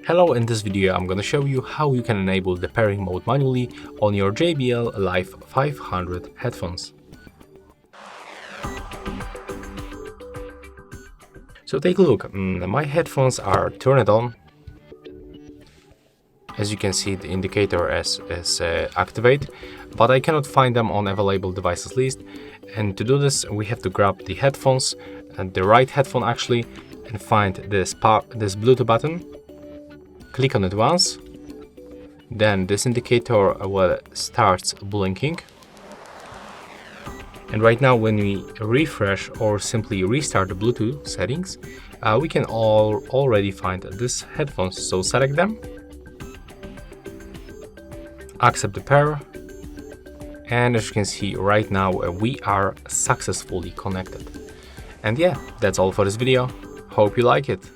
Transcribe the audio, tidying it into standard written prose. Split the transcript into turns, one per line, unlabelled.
Hello, in this video I'm gonna show you how you can enable the pairing mode manually on your JBL Live 500 headphones. So take a look, my headphones are turned on. As you can see, the indicator is activate, but I cannot find them on available devices list. And to do this, we have to grab the headphones, and the right headphone actually, and find this Bluetooth button. Click on it once, then this indicator will start blinking. And right now, when we refresh or simply restart the Bluetooth settings, we can already find this headphones. So select them, accept the pair, and as you can see right now, we are successfully connected. And yeah, that's all for this video. Hope you like it.